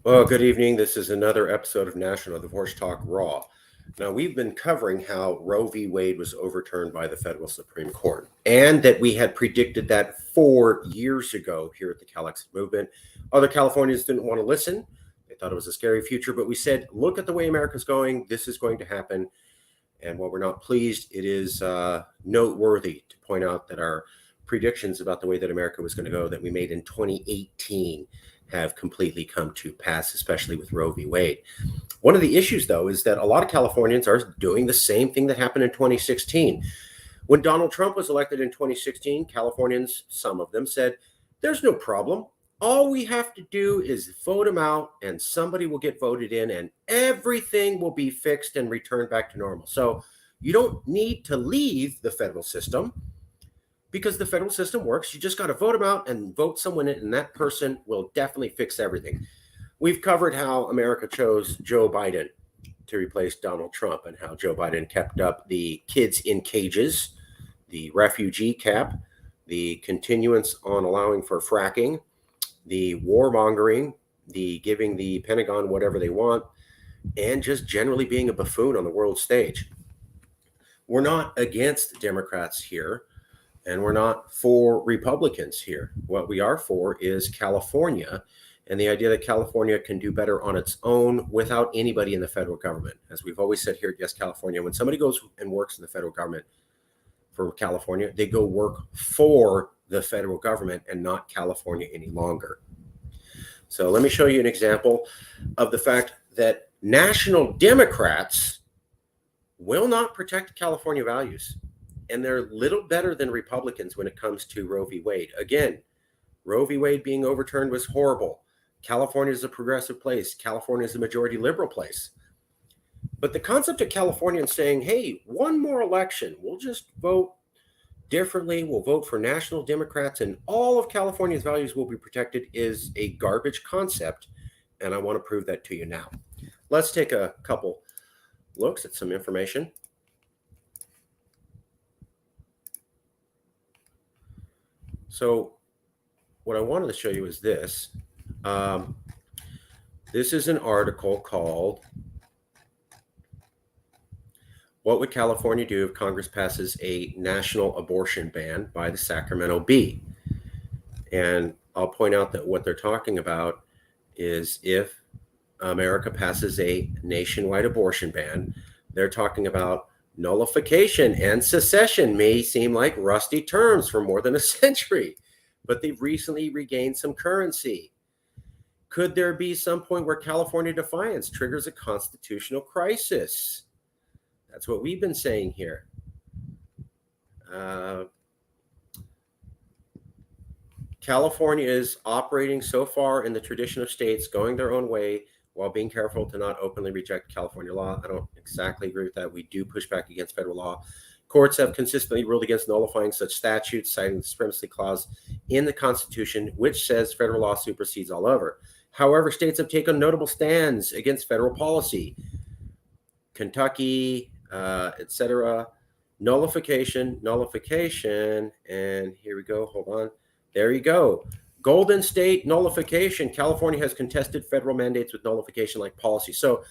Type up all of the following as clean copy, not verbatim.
Well, good evening. This is another episode of National Divorce Talk Raw. Now, we've been covering how Roe v. Wade was overturned by the federal Supreme Court, and that we had predicted that 4 years ago here at the Calexit movement. Other Californians didn't want to listen. They thought it was a scary future, but we said, look at the way America's going. This is going to happen. And while we're not pleased, it is noteworthy to point out that our predictions about the way that America was going to go that we made in 2018 have completely come to pass, especially with Roe v. Wade. One of the issues, though, is that a lot of Californians are doing the same thing that happened in 2016. When Donald Trump was elected in 2016, Californians, some of them, said, there's no problem. All we have to do is vote him out and somebody will get voted in and everything will be fixed and returned back to normal. So you don't need to leave the federal system because the federal system works. You just got to vote them out and vote someone in, and that person will definitely fix everything. We've covered how America chose Joe Biden to replace Donald Trump and how Joe Biden kept up the kids in cages, the refugee cap, the continuance on allowing for fracking, the warmongering, the giving the Pentagon whatever they want, and just generally being a buffoon on the world stage. We're not against Democrats here. And we're not for Republicans here. What we are for is California and the idea that California can do better on its own without anybody in the federal government. As we've always said here at Yes California, when somebody goes and works in the federal government for California, they go work for the federal government and not California any longer. So let me show you an example of the fact that national Democrats will not protect California values. And they're little better than Republicans when it comes to Roe v. Wade. Again, Roe v. Wade being overturned was horrible. California is a progressive place. California is a majority liberal place. But the concept of Californians saying, hey, one more election, we'll just vote differently. We'll vote for national Democrats and all of California's values will be protected is a garbage concept. And I want to prove that to you now. Let's take a couple looks at some information. So what I wanted to show you is this. This is an article called What Would California Do If Congress Passes a National Abortion Ban by the Sacramento Bee? And I'll point out that what they're talking about is if America passes a nationwide abortion ban, they're talking about nullification and secession may seem like rusty terms for more than a century, but they've recently regained some currency. Could there be some point where California defiance triggers a constitutional crisis? That's what we've been saying here. California is operating so far in the tradition of states going their own way while being careful to not openly reject California law. I don't exactly agree with that. We do push back against federal law. Courts have consistently ruled against nullifying such statutes, citing the supremacy clause in the Constitution, which says federal law supersedes all other. However, states have taken notable stands against federal policy. Kentucky, etc. Nullification, and here we go. Hold on. There you go. Golden State nullification. California has contested federal mandates with nullification-like policy. So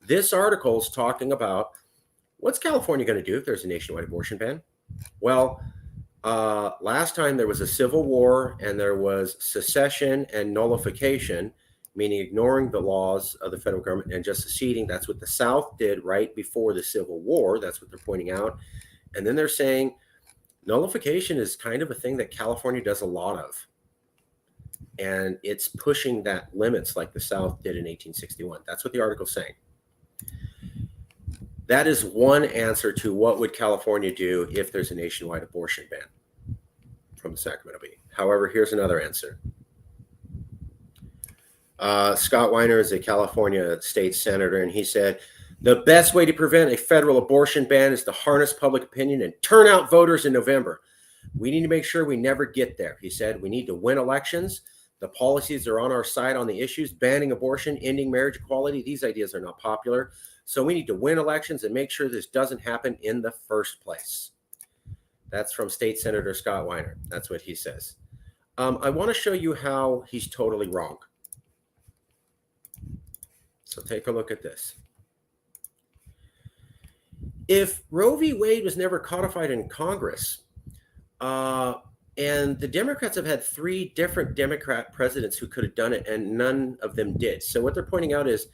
this article is talking about what's California going to do if there's a nationwide abortion ban? Well, last time there was a civil war and there was secession and nullification, meaning ignoring the laws of the federal government and just seceding. That's what the South did right before the Civil War. That's what they're pointing out. And then they're saying nullification is kind of a thing that California does a lot of. And it's pushing that limits like the South did in 1861. That's what the article's saying. That is one answer to what would California do if there's a nationwide abortion ban from the Sacramento Bee. However, here's another answer. Scott Weiner is a California state senator, and he said, the best way to prevent a federal abortion ban is to harness public opinion and turn out voters in November. We need to make sure we never get there. He said, we need to win elections. The policies are on our side on the issues, banning abortion, ending marriage equality. These ideas are not popular. So we need to win elections and make sure this doesn't happen in the first place. That's from State Senator Scott Weiner. That's what he says. I want to show you how he's totally wrong. So take a look at this. If Roe v. Wade was never codified in Congress, and the Democrats have had 3 different Democrat presidents who could have done it, and none of them did. So what they're pointing out is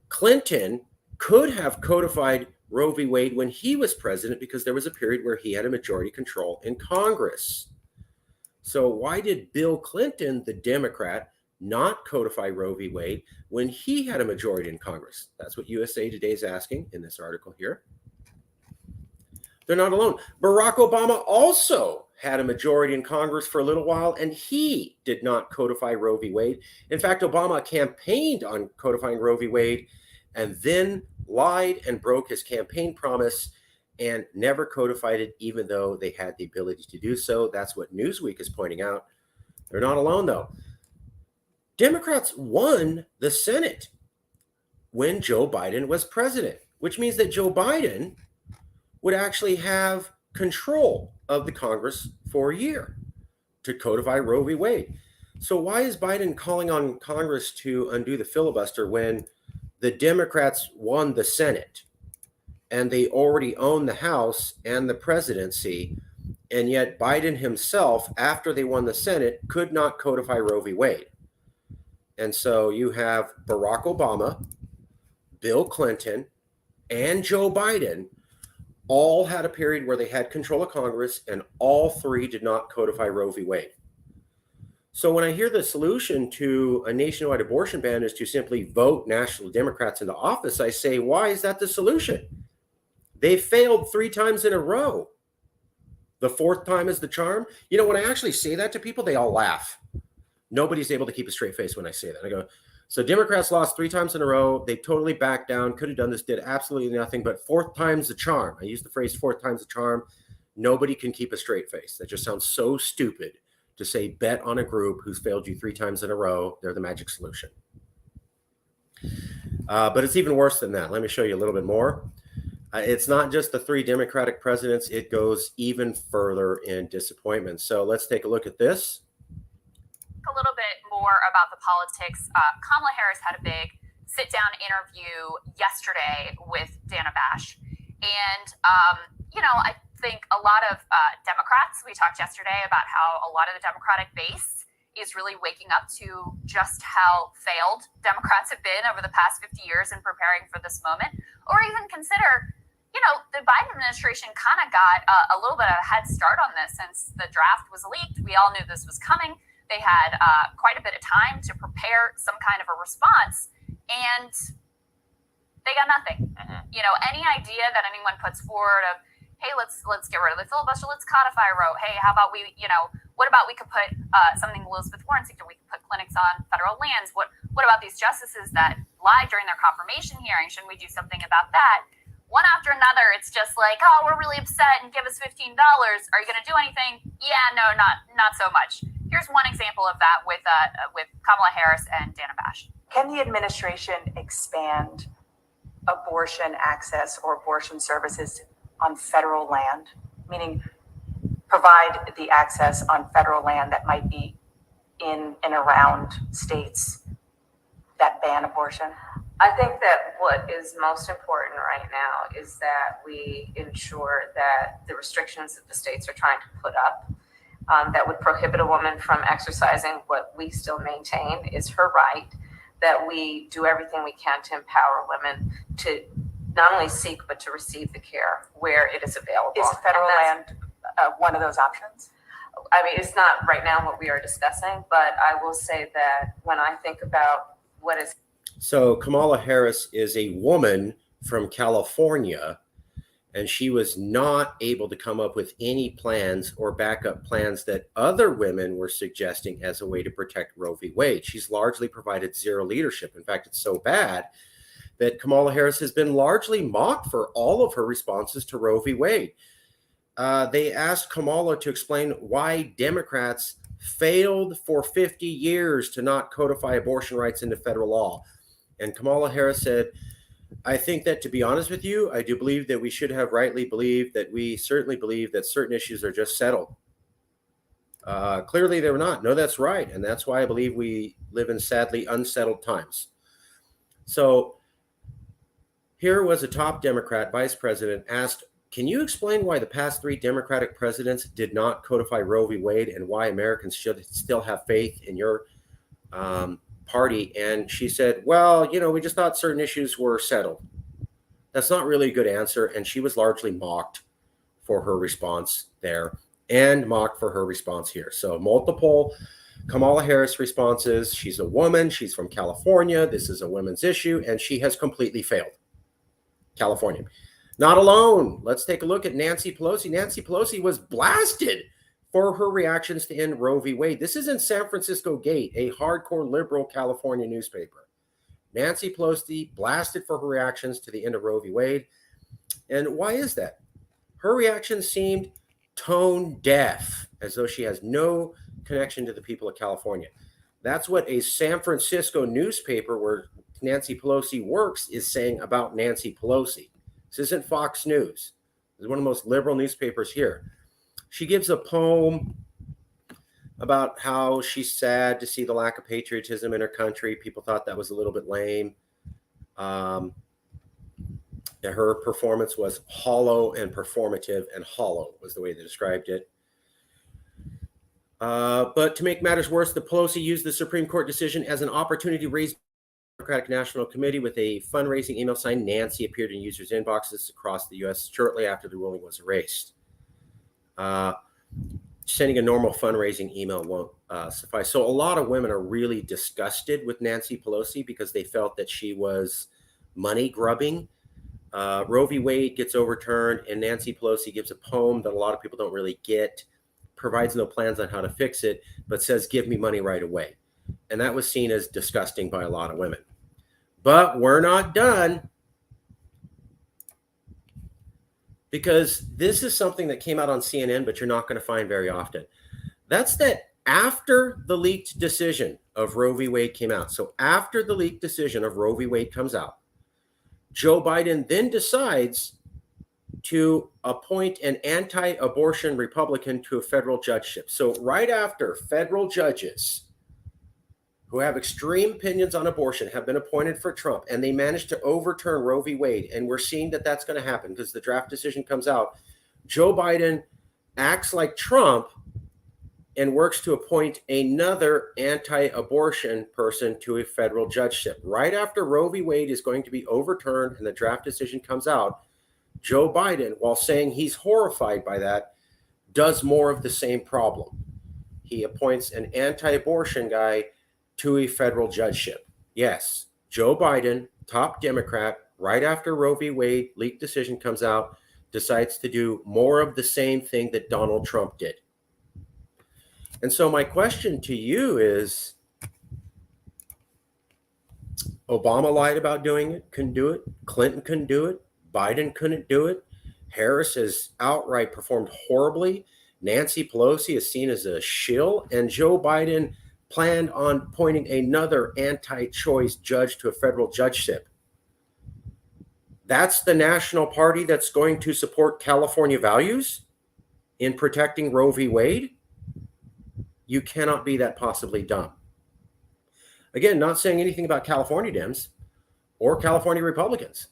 Clinton could have codified Roe v. Wade when he was president because there was a period where he had a majority control in Congress. So why did Bill Clinton, the Democrat, not codify Roe v. Wade when he had a majority in Congress? That's what USA Today is asking in this article here. They're not alone. Barack Obama also had a majority in Congress for a little while, and he did not codify Roe v. Wade. In fact, Obama campaigned on codifying Roe v. Wade and then lied and broke his campaign promise and never codified it, even though they had the ability to do so. That's what Newsweek is pointing out. They're not alone, though. Democrats won the Senate when Joe Biden was president, which means that Joe Biden would actually have control of the Congress for a year to codify Roe v. Wade. So why is Biden calling on Congress to undo the filibuster when the Democrats won the Senate and they already own the House and the presidency, and yet Biden himself, after they won the Senate, could not codify Roe v. Wade? And so you have Barack Obama, Bill Clinton, and Joe Biden all had a period where they had control of Congress, and all 3 did not codify Roe v. Wade. So when I hear the solution to a nationwide abortion ban is to simply vote National Democrats into office, I say, why is that the solution? They failed 3 times in a row. The 4th time is the charm. You know, when I actually say that to people, they all laugh. Nobody's able to keep a straight face when I say that. I go, so Democrats lost 3 times in a row. They totally backed down, could have done this, did absolutely nothing, but 4th time's the charm. I use the phrase 4th time's the charm. Nobody can keep a straight face. That just sounds so stupid to say bet on a group who's failed you 3 times in a row. They're the magic solution. But it's even worse than that. Let me show you a little bit more. It's not just the 3 Democratic presidents. It goes even further in disappointment. So let's take a look at this. A little bit more about the politics. Kamala Harris had a big sit-down interview yesterday with Dana Bash. And, I think a lot of Democrats, we talked yesterday about how a lot of the Democratic base is really waking up to just how failed Democrats have been over the past 50 years in preparing for this moment. Or even consider, the Biden administration kind of got a little bit of a head start on this since the draft was leaked. We all knew this was coming. They had quite a bit of time to prepare some kind of a response, and they got nothing. Any idea that anyone puts forward of, hey, let's get rid of the filibuster, let's codify Roe. Hey, how about we could put something Elizabeth Warren suggested, we could put clinics on federal lands. What about these justices that lied during their confirmation hearing? Shouldn't we do something about that? One after another, it's just like, oh, we're really upset and give us $15. Are you going to do anything? Yeah, no, not so much. Here's one example of that with Kamala Harris and Dana Bash. Can the administration expand abortion access or abortion services on federal land, meaning provide the access on federal land that might be in and around states that ban abortion? I think that what is most important right now is that we ensure that the restrictions that the states are trying to put up that would prohibit a woman from exercising what we still maintain is her right, that we do everything we can to empower women to not only seek but to receive the care where it is available. Is federal land one of those options? I mean, it's not right now what we are discussing, but I will say that when I think about what is... So Kamala Harris is a woman from California, and she was not able to come up with any plans or backup plans that other women were suggesting as a way to protect Roe v. Wade. She's largely provided zero leadership. In fact, it's so bad that Kamala Harris has been largely mocked for all of her responses to Roe v. Wade. They asked Kamala to explain why Democrats failed for 50 years to not codify abortion rights into federal law. And Kamala Harris said, I think that, to be honest with you, I do believe that we should have rightly believed that we certainly believe that certain issues are just settled. Clearly, they were not. No, that's right. And that's why I believe we live in sadly unsettled times. So Here was a top Democrat vice president asked, can you explain why the past 3 Democratic presidents did not codify Roe v. Wade and why Americans should still have faith in your party? And she said, well, we just thought certain issues were settled. That's not really a good answer. And she was largely mocked for her response there and mocked for her response here. So multiple Kamala Harris responses. She's a woman. She's from California. This is a women's issue. And she has completely failed. California. Not alone. Let's take a look at Nancy Pelosi. Nancy Pelosi was blasted for her reactions to end Roe v. Wade. This is in San Francisco Gate, a hardcore liberal California newspaper. Nancy Pelosi blasted for her reactions to the end of Roe v. Wade. And why is that? Her reactions seemed tone deaf, as though she has no connection to the people of California. That's what a San Francisco newspaper where Nancy Pelosi works is saying about Nancy Pelosi. This isn't Fox News. This is one of the most liberal newspapers here. She gives a poem about how she's sad to see the lack of patriotism in her country. People thought that was a little bit lame. Her performance was hollow and performative, and hollow was the way they described it. But to make matters worse, the Pelosi used the Supreme Court decision as an opportunity to raise Democratic National Committee with a fundraising email sign Nancy appeared in users' inboxes across the U.S. shortly after the ruling was erased. Sending a normal fundraising email won't suffice. So a lot of women are really disgusted with Nancy Pelosi because they felt that she was money grubbing. Roe v. Wade gets overturned and Nancy Pelosi gives a poem that a lot of people don't really get, provides no plans on how to fix it, but says, give me money right away. And that was seen as disgusting by a lot of women. But we're not done, because this is something that came out on CNN, but you're not going to find very often. That's that after the leaked decision of Roe v. Wade came out. So after the leaked decision of Roe v. Wade comes out, Joe Biden then decides to appoint an anti-abortion Republican to a federal judgeship. So right after federal judges who have extreme opinions on abortion have been appointed for Trump, and they managed to overturn Roe v. Wade, and we're seeing that that's going to happen because the draft decision comes out, Joe Biden acts like Trump and works to appoint another anti-abortion person to a federal judgeship. Right after Roe v. Wade is going to be overturned and the draft decision comes out, Joe Biden, while saying he's horrified by that, does more of the same problem. He appoints an anti-abortion guy to a federal judgeship. Yes, Joe Biden, top Democrat, right after Roe v. Wade leaked decision comes out, decides to do more of the same thing that Donald Trump did. And so my question to you is, Obama lied about doing it, couldn't do it. Clinton couldn't do it. Biden couldn't do it. Harris has outright performed horribly. Nancy Pelosi is seen as a shill, and Joe Biden planned on appointing another anti-choice judge to a federal judgeship. That's the national party that's going to support California values in protecting Roe v. Wade? You cannot be that possibly dumb. Again, not saying anything about California Dems or California Republicans.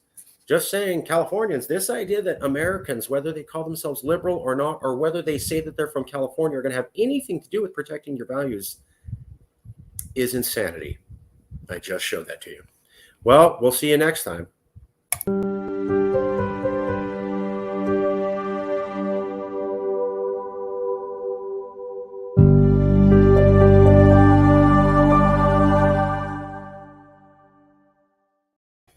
Just saying Californians, this idea that Americans, whether they call themselves liberal or not, or whether they say that they're from California, are going to have anything to do with protecting your values is insanity. I just showed that to you. Well, we'll see you next time.